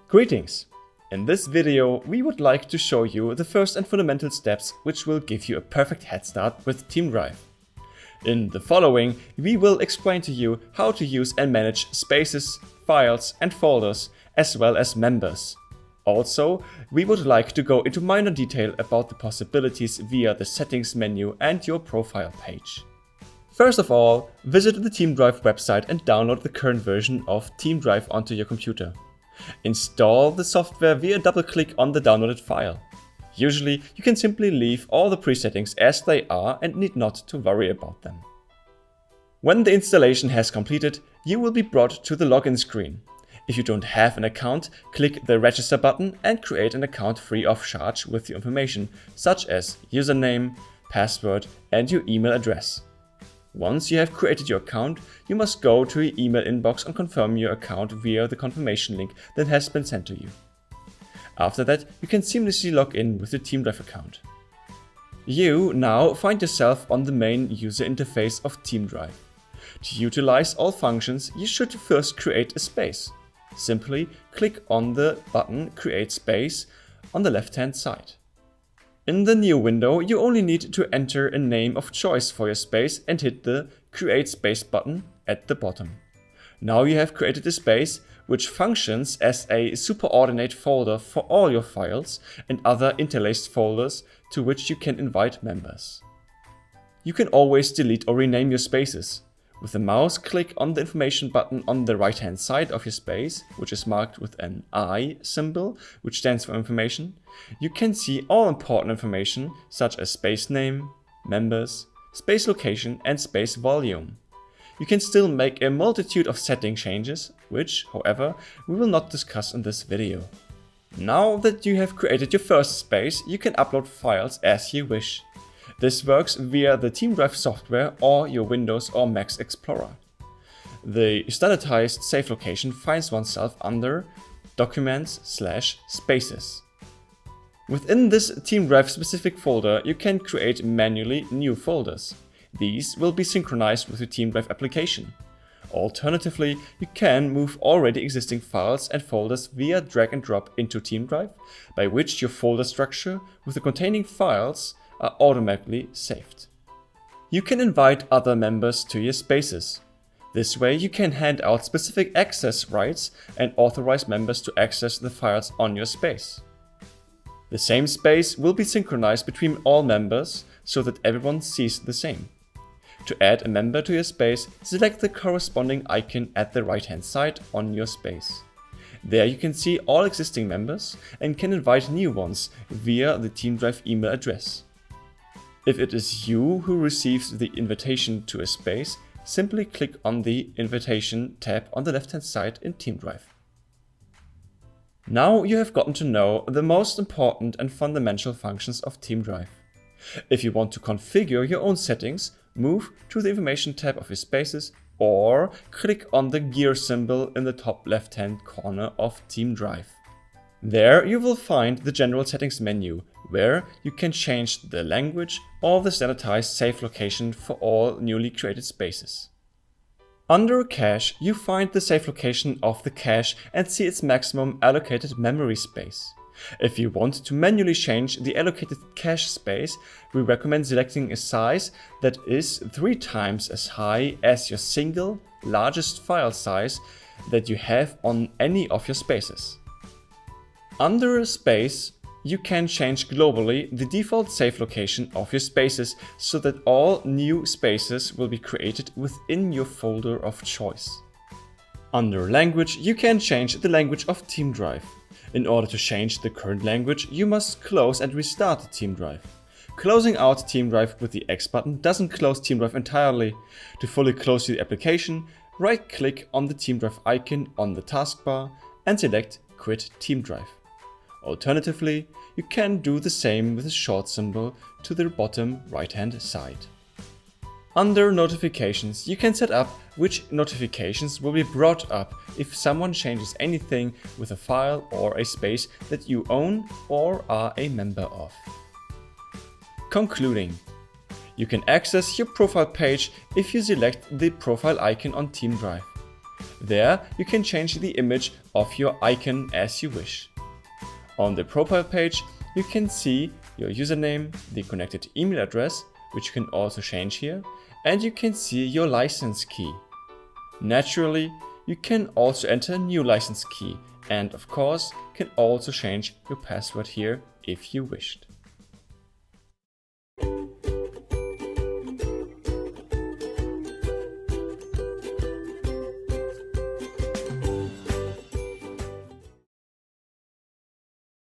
Greetings! In this video, we would like to show you the first and fundamental steps which will give you a perfect head start with TeamDrive. In the following, we will explain to you how to use and manage spaces, files and folders, as well as members. Also, we would like to go into minor detail about the possibilities via the settings menu and your profile page. First of all, visit the TeamDrive website and download the current version of TeamDrive onto your computer. Install the software via double-click on the downloaded file. Usually, you can simply leave all the presettings as they are and need not to worry about them. When the installation has completed, you will be brought to the login screen. If you don't have an account, click the register button and create an account free of charge with your information, such as username, password and your email address. Once you have created your account, you must go to your email inbox and confirm your account via the confirmation link that has been sent to you. After that, you can seamlessly log in with your TeamDrive account. You now find yourself on the main user interface of TeamDrive. To utilize all functions, you should first create a space. Simply click on the button Create Space on the left-hand side. In the new window, you only need to enter a name of choice for your space and hit the Create Space button at the bottom. Now you have created a space which functions as a superordinate folder for all your files and other interlaced folders to which you can invite members. You can always delete or rename your spaces. With the mouse, click on the information button on the right-hand side of your space, which is marked with an I symbol, which stands for information. You can see all important information such as space name, members, space location and space volume. You can still make a multitude of setting changes, which, however, we will not discuss in this video. Now that you have created your first space, you can upload files as you wish. This works via the TeamDrive software or your Windows or Mac Explorer. The standardized save location finds oneself under Documents/Spaces. Within this TeamDrive specific folder, you can create manually new folders. These will be synchronized with your TeamDrive application. Alternatively, you can move already existing files and folders via drag and drop into TeamDrive, by which your folder structure with the containing files are automatically saved. You can invite other members to your spaces. This way you can hand out specific access rights and authorize members to access the files on your space. The same space will be synchronized between all members so that everyone sees the same. To add a member to your space, select the corresponding icon at the right-hand side on your space. There you can see all existing members and can invite new ones via the TeamDrive email address. If it is you who receives the invitation to a space, simply click on the Invitation tab on the left-hand side in TeamDrive. Now you have gotten to know the most important and fundamental functions of TeamDrive. If you want to configure your own settings, move to the Information tab of your spaces or click on the gear symbol in the top left-hand corner of TeamDrive. There you will find the General Settings menu, where you can change the language or the standardized save location for all newly created spaces. Under Cache, you find the save location of the cache and see its maximum allocated memory space. If you want to manually change the allocated cache space, we recommend selecting a size that is 3 times as high as your single largest file size that you have on any of your spaces. Under Space, you can change globally the default save location of your spaces so that all new spaces will be created within your folder of choice. Under Language, you can change the language of TeamDrive. In order to change the current language, you must close and restart TeamDrive. Closing out TeamDrive with the X button doesn't close TeamDrive entirely. To fully close the application, right-click on the TeamDrive icon on the taskbar and select Quit TeamDrive. Alternatively, you can do the same with the short symbol to the bottom right-hand side. Under Notifications, you can set up which notifications will be brought up if someone changes anything with a file or a space that you own or are a member of. Concluding. You can access your profile page if you select the profile icon on TeamDrive. There you can change the image of your icon as you wish. On the profile page you can see your username, the connected email address, which you can also change here, and you can see your license key. Naturally, you can also enter a new license key and of course can also change your password here if you wished.